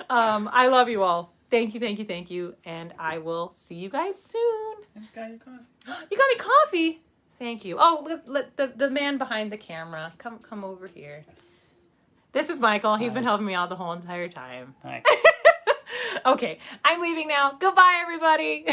I love you all. Thank you, and I will see you guys soon. I just got you coffee. You got me coffee? Thank you. Oh, the man behind the camera. Come over here. This is Michael. He's been helping me out the whole entire time. Hi. Okay, I'm leaving now. Goodbye, everybody.